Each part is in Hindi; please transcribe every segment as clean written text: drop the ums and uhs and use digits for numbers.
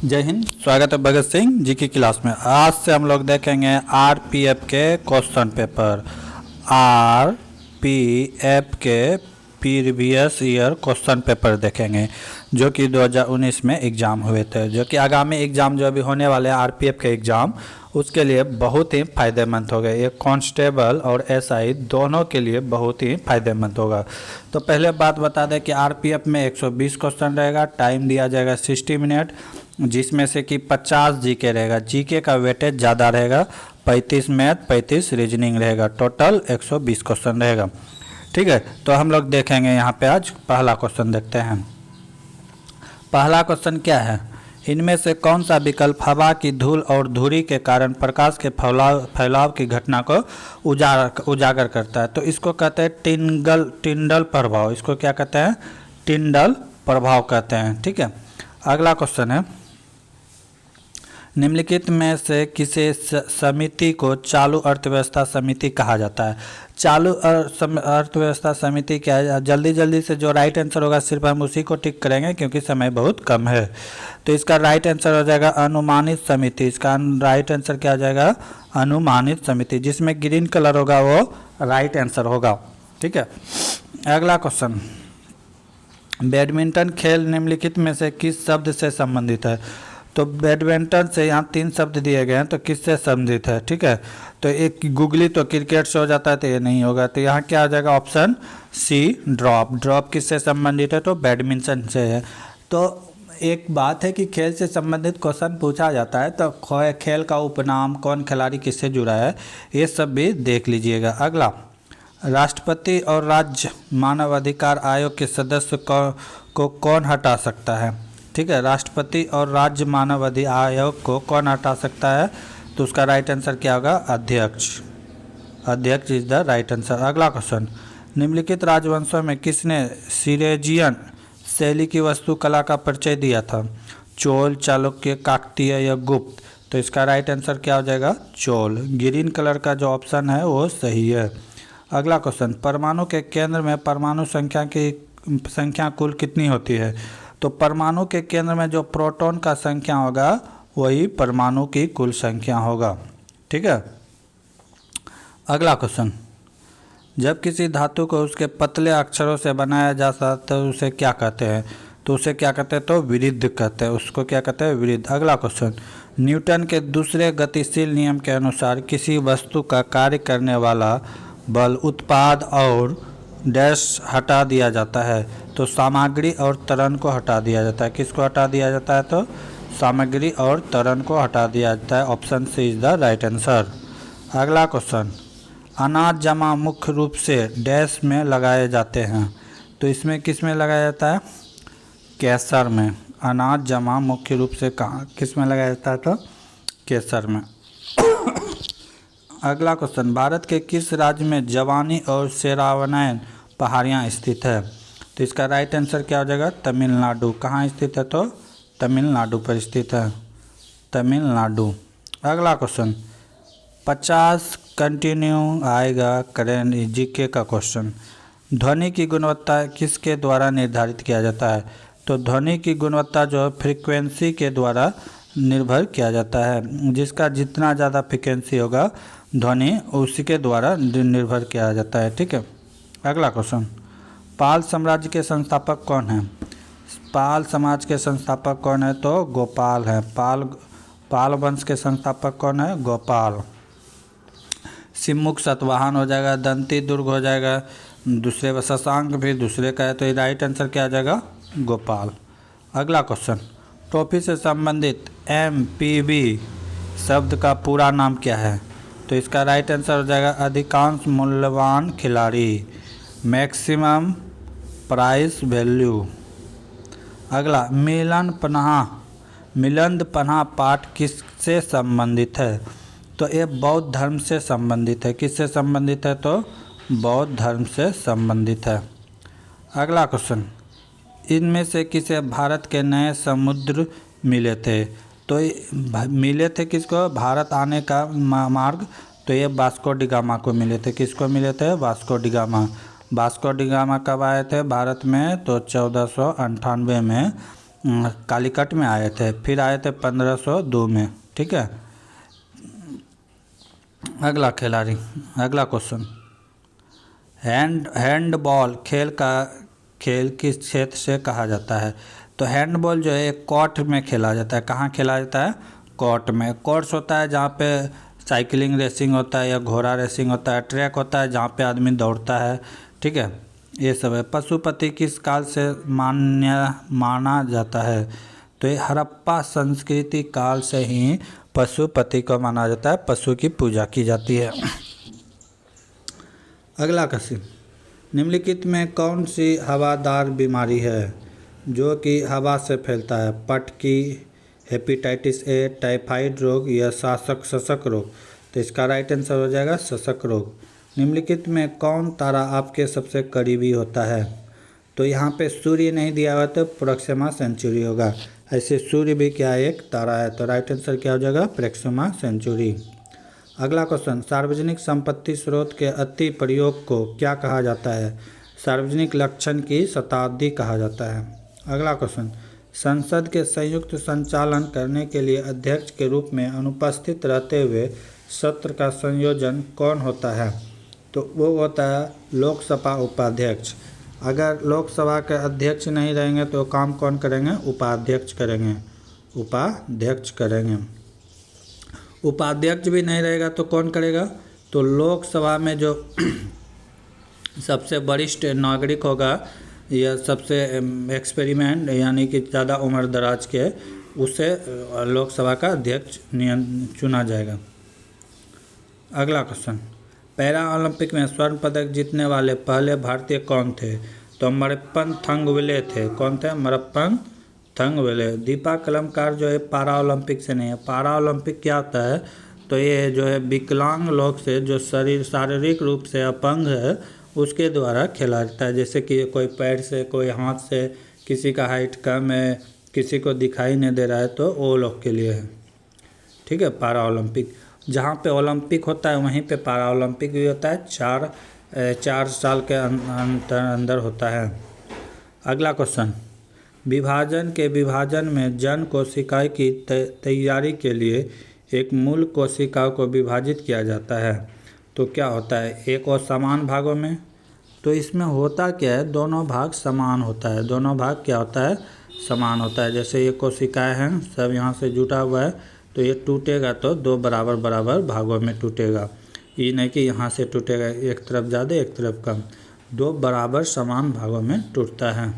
जय हिंद। स्वागत है भगत सिंह जी की क्लास में। आज से हम लोग देखेंगे आरपीएफ के क्वेश्चन पेपर। आरपीएफ के प्रीवियस ईयर क्वेश्चन पेपर देखेंगे जो कि 2019 में एग्ज़ाम हुए थे, जो कि आगामी एग्ज़ाम जो अभी होने वाले हैं आरपीएफ के एग्ज़ाम, उसके लिए बहुत ही फ़ायदेमंद होगा। ये कांस्टेबल और एसआई दोनों के लिए बहुत ही फ़ायदेमंद होगा। तो पहले बात बता दें कि आरपीएफ में 120 क्वेश्चन रहेगा, टाइम दिया जाएगा 60 मिनट, जिसमें से कि 50 जीके रहेगा। जीके का वेटेज ज़्यादा रहेगा, 35 मैथ 35 रीजनिंग रहेगा, टोटल 120 क्वेश्चन रहेगा। ठीक है, तो हम लोग देखेंगे यहाँ पे आज पहला क्वेश्चन देखते हैं। पहला क्वेश्चन क्या है, इनमें से कौन सा विकल्प हवा की धूल और धुरी के कारण प्रकाश के फैलाव की घटना को उजागर करता है? तो इसको कहते हैं टिंडल प्रभाव। इसको क्या कहते हैं? टिंडल प्रभाव कहते हैं। ठीक है, अगला क्वेश्चन है, निम्नलिखित में से किसी समिति को चालू अर्थव्यवस्था समिति कहा जाता है? चालू अर्थव्यवस्था समिति क्या है? जल्दी से जो राइट आंसर होगा सिर्फ हम उसी को टिक करेंगे क्योंकि समय बहुत कम है। तो इसका राइट आंसर हो जाएगा अनुमानित समिति। इसका राइट आंसर क्या हो जाएगा? अनुमानित समिति। जिसमें ग्रीन कलर होगा वो राइट आंसर होगा। ठीक है, अगला क्वेश्चन, बैडमिंटन खेल निम्नलिखित में से किस शब्द से संबंधित है? तो बैडमिंटन से यहाँ 3 शब्द दिए गए हैं, तो किससे संबंधित है? ठीक है, तो एक गुगली तो क्रिकेट से हो जाता है, तो ये नहीं होगा। तो यहाँ क्या आ जाएगा? Option C drop. ड्रॉप किससे संबंधित है? तो बैडमिंटन से है। तो एक बात है कि खेल से संबंधित क्वेश्चन पूछा जाता है, तो खेल का उपनाम, कौन खिलाड़ी किससे जुड़ा है, ये सब भी देख लीजिएगा। अगला, राष्ट्रपति और राज्य मानवाधिकार आयोग के सदस्य को कौन हटा सकता है? ठीक है, राष्ट्रपति और राज्य मानवाधिकार आयोग को कौन हटा सकता है? तो उसका राइट आंसर क्या होगा? अध्यक्ष। अध्यक्ष इज द राइट आंसर। अगला क्वेश्चन, निम्नलिखित राजवंशों में किसने सिरेजियन शैली की वास्तुकला का परिचय दिया था? चोल, चालुक्य, काकतीय या गुप्त? तो इसका राइट आंसर क्या हो जाएगा? चोल। ग्रीन कलर का जो ऑप्शन है वो सही है। अगला क्वेश्चन, परमाणु के केंद्र में परमाणु संख्या कुल कितनी होती है? तो परमाणु के केंद्र में जो प्रोटॉन का संख्या होगा वही परमाणु की कुल संख्या होगा। ठीक है, अगला क्वेश्चन, जब किसी धातु को उसके पतले अक्षरों से बनाया जाता है तो उसे क्या कहते हैं? तो उसे क्या कहते हैं? तो विरुद्ध कहते हैं। उसको क्या कहते हैं? विरुद्ध। अगला क्वेश्चन, न्यूटन के दूसरे गतिशील नियम के अनुसार किसी वस्तु का कार्य करने वाला बल उत्पाद और डैश हटा दिया जाता है? तो सामग्री और त्वरण को हटा दिया जाता है। किसको हटा दिया जाता है? तो सामग्री और त्वरण को हटा दिया जाता है। Option C is the right answer. अगला क्वेश्चन, अनाज जमा मुख्य रूप से डैश में लगाए जाते हैं? तो इसमें किस में लगाया जाता है? केसर में। अनाज जमा मुख्य रूप से कहाँ किस में लगाया जाता है? तो केसर में। अगला क्वेश्चन, भारत के किस राज्य में जवानी और सेरावनैन पहाड़ियाँ स्थित है? तो इसका राइट आंसर क्या हो जाएगा? तमिलनाडु। कहाँ स्थित है? तो तमिलनाडु पर स्थित है, तमिलनाडु। अगला क्वेश्चन, 50 कंटिन्यू आएगा करेंट जीके का क्वेश्चन। ध्वनि की गुणवत्ता किसके द्वारा निर्धारित किया जाता है? तो ध्वनि की गुणवत्ता जो फ्रीक्वेंसी के द्वारा निर्भर किया जाता है। जिसका जितना ज़्यादा फ्रीक्वेंसी होगा ध्वनि उसी के द्वारा निर्भर किया जाता है। ठीक है, अगला क्वेश्चन, पाल साम्राज्य के संस्थापक कौन हैं? पाल समाज के संस्थापक कौन है? तो गोपाल है। पाल वंश के संस्थापक कौन है? गोपाल। सिमुक सतवाहन हो जाएगा, दंती दुर्ग हो जाएगा, दूसरे शशांक भी दूसरे का है। तो राइट आंसर क्या आ जाएगा? गोपाल। अगला क्वेश्चन, ट्रॉफी से संबंधित MPB शब्द का पूरा नाम क्या है? तो इसका राइट आंसर हो जाएगा अधिकांश मूल्यवान खिलाड़ी, मैक्सिमम प्राइस वैल्यू। अगला, मिलिंद पन्हा पाठ किससे संबंधित है? तो ये बौद्ध धर्म से संबंधित है। किससे संबंधित है? तो बौद्ध धर्म से संबंधित है। अगला क्वेश्चन, इनमें से किसे भारत के नए समुद्र मिले थे? तो मिले थे किसको? भारत आने का मार्ग। तो ये वास्को डी गामा को मिले थे। किसको मिले थे? Vasco D gamma. Vasco D gamma कब आए थे भारत में? तो 1498 में कालीकट में आए थे, फिर आए थे 1502 में। ठीक है, अगला खिलाड़ी, अगला क्वेश्चन, हैंडबॉल खेल किस क्षेत्र से कहा जाता है? तो हैंडबॉल जो है एक कोर्ट में खेला जाता है। कहाँ खेला जाता है? कोर्ट में। कोर्स होता है जहाँ पे साइकिलिंग रेसिंग होता है या घोड़ा रेसिंग होता है। ट्रैक होता है जहाँ पे आदमी दौड़ता है। ठीक है, ये सब है। पशुपति किस काल से माना जाता है? तो ये हड़प्पा संस्कृति काल से ही पशुपति को माना जाता है, पशु की पूजा की जाती है। अगला क्वेश्चन, निम्नलिखित में कौन सी हवादार बीमारी है जो कि हवा से फैलता है? पटकी, हेपेटाइटिस ए, टाइफाइड रोग या शसक रोग? तो इसका राइट आंसर हो जाएगा शसक रोग। निम्नलिखित में कौन तारा आपके सबसे करीबी होता है? तो यहाँ पे सूर्य नहीं दिया हुआ तो प्रोक्सिमा सेंचुरी होगा। ऐसे सूर्य भी क्या एक तारा है, तो राइट आंसर क्या हो जाएगा? Proxima Centauri. अगला क्वेश्चन, सार्वजनिक संपत्ति स्रोत के अति प्रयोग को क्या कहा जाता है? सार्वजनिक लक्षण की शताब्दी कहा जाता है। अगला क्वेश्चन, संसद के संयुक्त संचालन करने के लिए अध्यक्ष के रूप में अनुपस्थित रहते हुए सत्र का संयोजन कौन होता है? तो वो होता है लोकसभा उपाध्यक्ष। अगर लोकसभा के अध्यक्ष नहीं रहेंगे तो काम कौन करेंगे? उपाध्यक्ष करेंगे, उपाध्यक्ष करेंगे। उपाध्यक्ष भी नहीं रहेगा तो कौन करेगा? तो लोकसभा में जो सबसे वरिष्ठ नागरिक होगा या सबसे एक्सपेरिमेंट यानी कि ज़्यादा उम्र दराज के, उसे लोकसभा का अध्यक्ष चुना जाएगा। अगला क्वेश्चन, पैरा ओलंपिक में स्वर्ण पदक जीतने वाले पहले भारतीय कौन थे? तो मरप्पन थंगवेले थे। कौन थे? मरप्पन थंगवेले। दीपा कलमकार जो है पारा ओलंपिक से नहीं है। पारा ओलंपिक क्या होता है? तो ये जो है विकलांग लोग से जो शारीरिक रूप से अपंग है उसके द्वारा खेला जाता है। जैसे कि कोई पैर से, कोई हाथ से, किसी का हाइट कम है, किसी को दिखाई नहीं दे रहा है, तो वो लोग के लिए है। ठीक है, पारा ओलंपिक। जहाँ पे ओलंपिक होता है वहीं पे पारा ओलंपिक भी होता है। 4 साल के अंदर होता है। अगला क्वेश्चन, विभाजन में जन कोशिका की तैयारी के लिए एक मूल कोशिका को विभाजित किया जाता है। तो क्या होता है? एक और समान भागों में। तो इसमें होता क्या है? दोनों भाग समान होता है। दोनों भाग क्या होता है? समान होता है। जैसे ये कोशिकाएं हैं, सब यहाँ से जुटा हुआ है, तो ये टूटेगा तो 2 बराबर बराबर भागों में टूटेगा। ये नहीं कि यहाँ से टूटेगा, एक तरफ ज़्यादा एक तरफ कम, 2 बराबर समान भागों में टूटता है।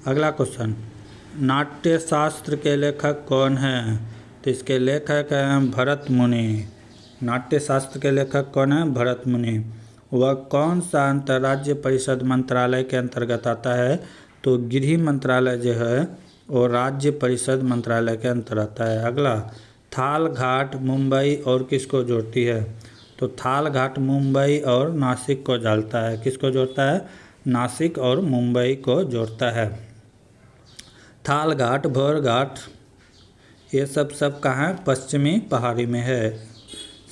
अगला क्वेश्चन, नाट्य शास्त्र के लेखक कौन हैं? तो इसके लेखक हैं भरत मुनि। नाट्य शास्त्र के लेखक कौन है? भरत मुनि। वह कौन सा अंतर्राज्य परिषद मंत्रालय के अंतर्गत आता है? तो गृह मंत्रालय जो है वो राज्य परिषद मंत्रालय के अंतर्गत आता है। अगला, थाल घाट मुंबई और किसको जोड़ती है? तो थाल घाट मुंबई और नासिक को जोड़ता है। किसको जोड़ता है? नासिक और मुंबई को जोड़ता है। थाल घाट, भौर घाट, ये सब कहाँ है? पश्चिमी पहाड़ी में है,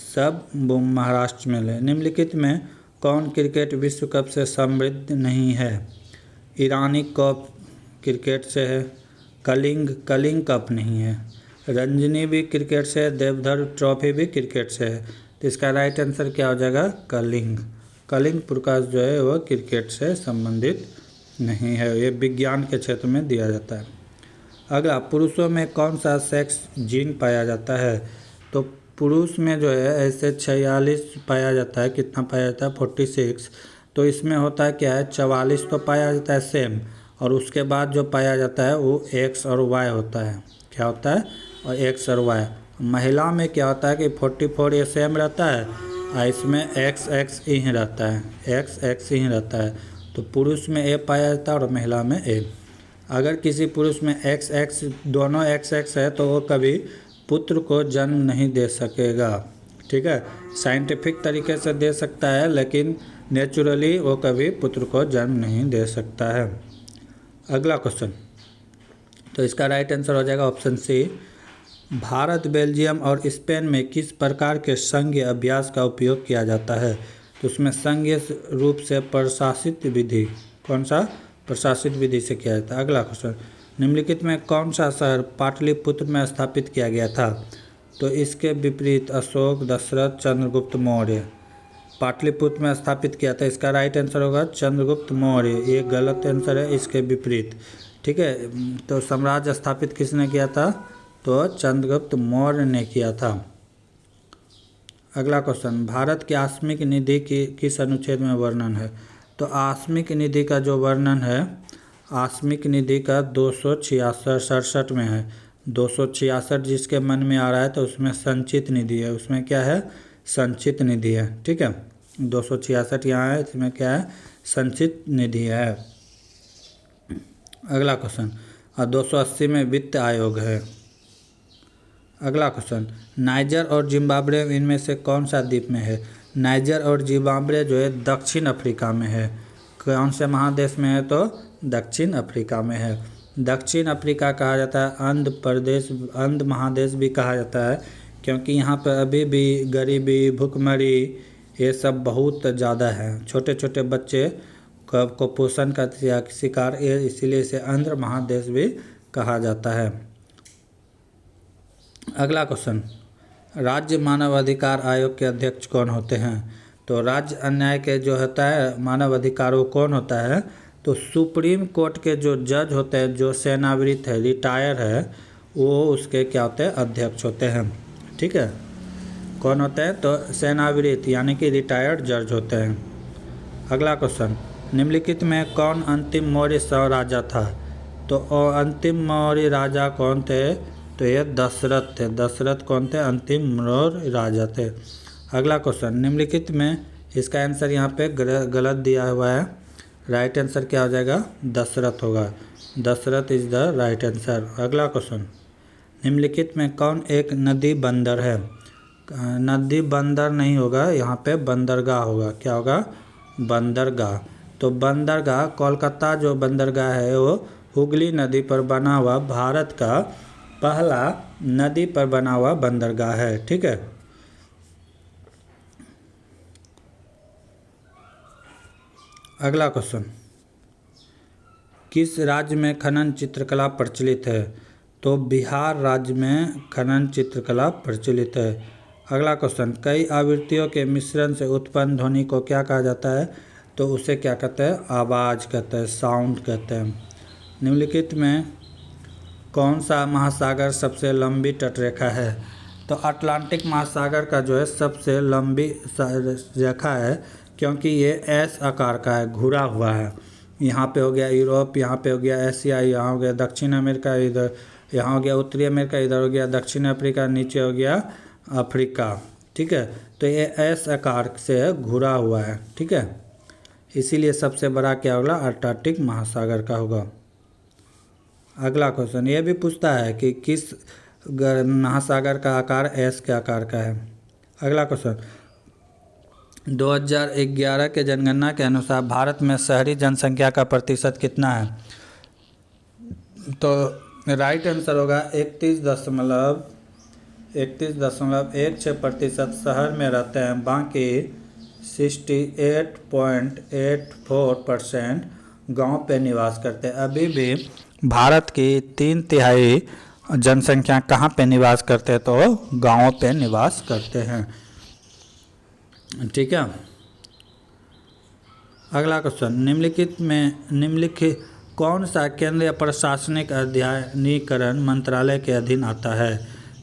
सब महाराष्ट्र में है। निम्नलिखित में कौन क्रिकेट विश्व कप से समृद्ध नहीं है? ईरानी कप क्रिकेट से है, कलिंग कप नहीं है, रंजनी भी क्रिकेट से है, देवधर ट्रॉफी भी क्रिकेट से है। तो इसका राइट आंसर क्या हो जाएगा? कलिंग प्रकाश जो है वह क्रिकेट से संबंधित नहीं है, ये विज्ञान के क्षेत्र में दिया जाता है। अगला, पुरुषों में कौन सा सेक्स जीन पाया जाता है? तो पुरुष में जो है ऐसे 46 पाया जाता है। कितना पाया जाता है? 46। तो इसमें होता है क्या है? 44 तो पाया जाता है सेम, और उसके बाद जो पाया जाता है वो एक्स और वाई होता है। क्या होता है? और एक्स और वाई। महिला में क्या होता है कि 44 ये सेम रहता है और इसमें एक्स ही रहता है, एक्स ही रहता है। तो पुरुष में ए पाया जाता है और महिला में ए। अगर किसी पुरुष में एक्स दोनों एक्स है तो वो कभी पुत्र को जन्म नहीं दे सकेगा। ठीक है, साइंटिफिक तरीके से दे सकता है लेकिन नेचुरली वो कभी पुत्र को जन्म नहीं दे सकता है। अगला क्वेश्चन, तो इसका राइट आंसर हो जाएगा ऑप्शन सी। भारत, बेल्जियम और स्पेन में किस प्रकार के संघीय अभ्यास का उपयोग किया जाता है? तो उसमें संघीय रूप से प्रशासित विधि, कौन सा? प्रशासित विधि से किया जाता है। अगला क्वेश्चन, निम्नलिखित में कौन सा शहर पाटलिपुत्र में स्थापित किया गया था? तो इसके विपरीत अशोक, दशरथ, चंद्रगुप्त मौर्य। पाटलिपुत्र में स्थापित किया था, इसका राइट आंसर होगा चंद्रगुप्त मौर्य। ये गलत आंसर है, इसके विपरीत। ठीक है, तो साम्राज्य स्थापित किसने किया था? तो चंद्रगुप्त मौर्य ने किया था। अगला क्वेश्चन, भारत की आकस्मिक निधि की किस अनुच्छेद में वर्णन है? तो आकस्मिक निधि का जो वर्णन है, आकस्मिक निधि का 266 में है। 266 जिसके मन में आ रहा है तो उसमें संचित निधि है। उसमें क्या है? संचित निधि है। ठीक है, 266 यहाँ है, इसमें क्या है? संचित निधि है। अगला क्वेश्चन, 280 में वित्त आयोग है। अगला क्वेश्चन, नाइजर और जिम्बाब्वे इनमें से कौन सा द्वीप में है? नाइजर और जिम्बाब्वे जो है दक्षिण अफ्रीका में है। कौन से महादेश में है? तो दक्षिण अफ्रीका में है। दक्षिण अफ्रीका कहा जाता है, अंध महादेश भी कहा जाता है, क्योंकि यहाँ पर अभी भी गरीबी, भुखमरी ये सब बहुत ज़्यादा है। छोटे छोटे बच्चे को कुपोषण का शिकार, इसीलिए इसे अंध महादेश भी कहा जाता है। अगला क्वेश्चन, राज्य मानव अधिकार आयोग के अध्यक्ष कौन होते हैं? तो राज्य अन्याय के जो होता है मानव अधिकार, वो कौन होता है? तो सुप्रीम कोर्ट के जो जज होते हैं, जो सेवानिवृत्त है, रिटायर है, वो उसके क्या होते हैं? अध्यक्ष होते हैं। ठीक है, कौन होते हैं? तो सेवानिवृत्त यानी कि रिटायर्ड जज होते हैं। अगला क्वेश्चन, निम्नलिखित में कौन अंतिम मौर्य राजा था? तो अंतिम मौर्य राजा कौन थे? तो ये दशरथ थे। दशरथ कौन थे? अंतिम मौर्य राजा थे। अगला क्वेश्चन, निम्नलिखित में इसका आंसर यहाँ पे गलत दिया हुआ है। राइट आंसर क्या हो जाएगा? दशरथ होगा। Dasharath is the right answer. अगला क्वेश्चन, निम्नलिखित में कौन एक नदी बंदर है? नदी बंदर नहीं होगा, यहाँ पे बंदरगाह होगा। क्या होगा? बंदरगाह। तो बंदरगाह, कोलकाता जो बंदरगाह है वो हुगली नदी पर बना हुआ भारत का पहला नदी पर बना हुआ बंदरगाह है। ठीक है, अगला क्वेश्चन, किस राज्य में खनन चित्रकला प्रचलित है? तो बिहार राज्य में खनन चित्रकला प्रचलित है। अगला क्वेश्चन, कई आवृत्तियों के मिश्रण से उत्पन्न ध्वनि को क्या कहा जाता है? तो उसे क्या कहते हैं? आवाज़ कहते हैं, साउंड कहते हैं। निम्नलिखित में कौन सा महासागर सबसे लंबी तटरेखा है? तो अटलांटिक महासागर का जो है सबसे लंबी रेखा है, क्योंकि ये एस आकार का है, घुरा हुआ है। यहाँ पे हो गया यूरोप, यहाँ पे हो गया एशिया, यहाँ हो गया दक्षिण अमेरिका, इधर यहाँ हो गया उत्तरी अमेरिका, इधर हो गया दक्षिण अफ्रीका, नीचे हो गया अफ्रीका। ठीक है, तो ये एस आकार से घुरा हुआ है। ठीक है, इसीलिए सबसे बड़ा क्या होगा? अटलांटिक महासागर का होगा। अगला क्वेश्चन ये भी पूछता है कि किस महासागर का आकार एस के आकार का है। अगला क्वेश्चन, 2011 के जनगणना के अनुसार भारत में शहरी जनसंख्या का प्रतिशत कितना है? तो राइट आंसर होगा 31.16% शहर में रहते हैं, बाकी 68.84% गांव पे निवास करते हैं। अभी भी भारत की 3/3 जनसंख्या कहाँ पे निवास करते हैं? तो गाँव पे निवास करते हैं। ठीक है, अगला क्वेश्चन, निम्नलिखित कौन सा केंद्रीय प्रशासनिक अध्ययनीकरण मंत्रालय के अधीन आता है?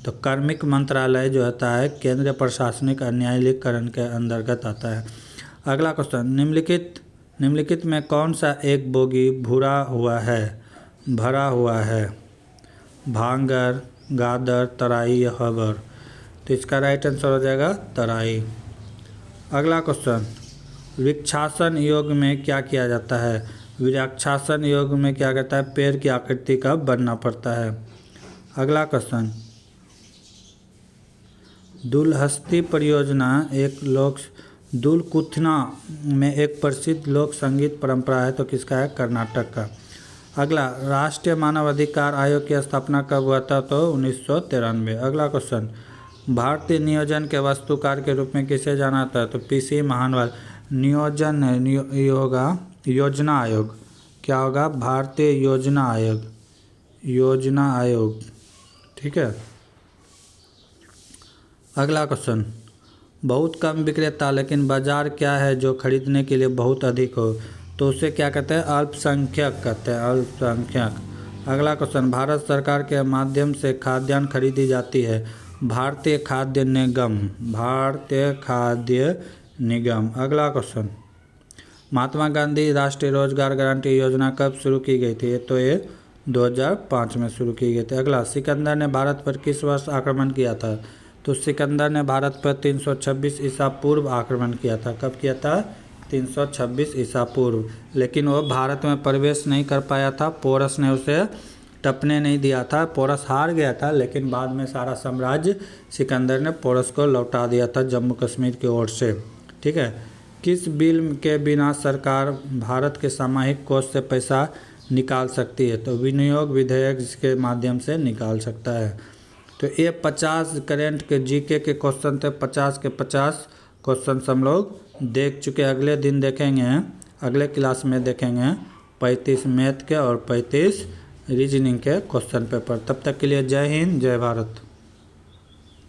तो कार्मिक मंत्रालय जो होता है केंद्रीय प्रशासनिक न्यायालयीकरण के अंतर्गत आता है। अगला क्वेश्चन, निम्नलिखित में कौन सा एक बोगी भरा हुआ है? भांगर, गादर, तराई या हबर? तो इसका राइट आंसर हो जाएगा तराई। अगला क्वेश्चन, वृक्षासन योग में क्या किया जाता है? वृक्षासन योग में क्या कहता है? पेड़ की आकृति का बनना पड़ता है। अगला क्वेश्चन, दुलहस्ती परियोजना दुलकुथना में एक प्रसिद्ध लोक संगीत परंपरा है, तो किसका है? कर्नाटक का। अगला, राष्ट्रीय मानवाधिकार आयोग की स्थापना कब हुआ था? तो 1993। अगला क्वेश्चन, भारतीय नियोजन के वास्तुकार के रूप में किसे जाना जाता है? तो पीसी महानवाल। योजना आयोग क्या होगा? भारतीय योजना आयोग। योजना आयोग। ठीक है। अगला क्वेश्चन, बहुत कम विक्रेता लेकिन बाजार क्या है जो खरीदने के लिए बहुत अधिक हो, तो उसे क्या कहते हैं? अल्पसंख्यक कहते हैं, अल्पसंख्यक। अगला क्वेश्चन, भारत सरकार के माध्यम से खाद्यान्न खरीदी जाती है, भारतीय खाद्य निगम, भारतीय खाद्य निगम। अगला क्वेश्चन, महात्मा गांधी राष्ट्रीय रोजगार गारंटी योजना कब शुरू की गई थी? तो ये 2005 में शुरू की गई थी। अगला, सिकंदर ने भारत पर किस वर्ष आक्रमण किया था? तो सिकंदर ने भारत पर 326 ईसा पूर्व आक्रमण किया था। कब किया था? 326 ईसा पूर्व। लेकिन वो भारत में प्रवेश नहीं कर पाया था, पोरस ने उसे टपने नहीं दिया था, पोरस हार गया था, लेकिन बाद में सारा साम्राज्य सिकंदर ने पोरस को लौटा दिया था जम्मू कश्मीर की ओर से। ठीक है। किस बिल के बिना सरकार भारत के सामाजिक कोष से पैसा निकाल सकती है? तो विनियोग विधेयक के माध्यम से निकाल सकता है। तो ये 50 करेंट के जीके के क्वेश्चन थे, 50 के 50 क्वेश्चन हम लोग देख चुके। अगले दिन देखेंगे, अगले क्लास में देखेंगे 35 मैथ के और 35 रीजनिंग के क्वेश्चन पेपर। तब तक के लिए जय हिंद, जय भारत।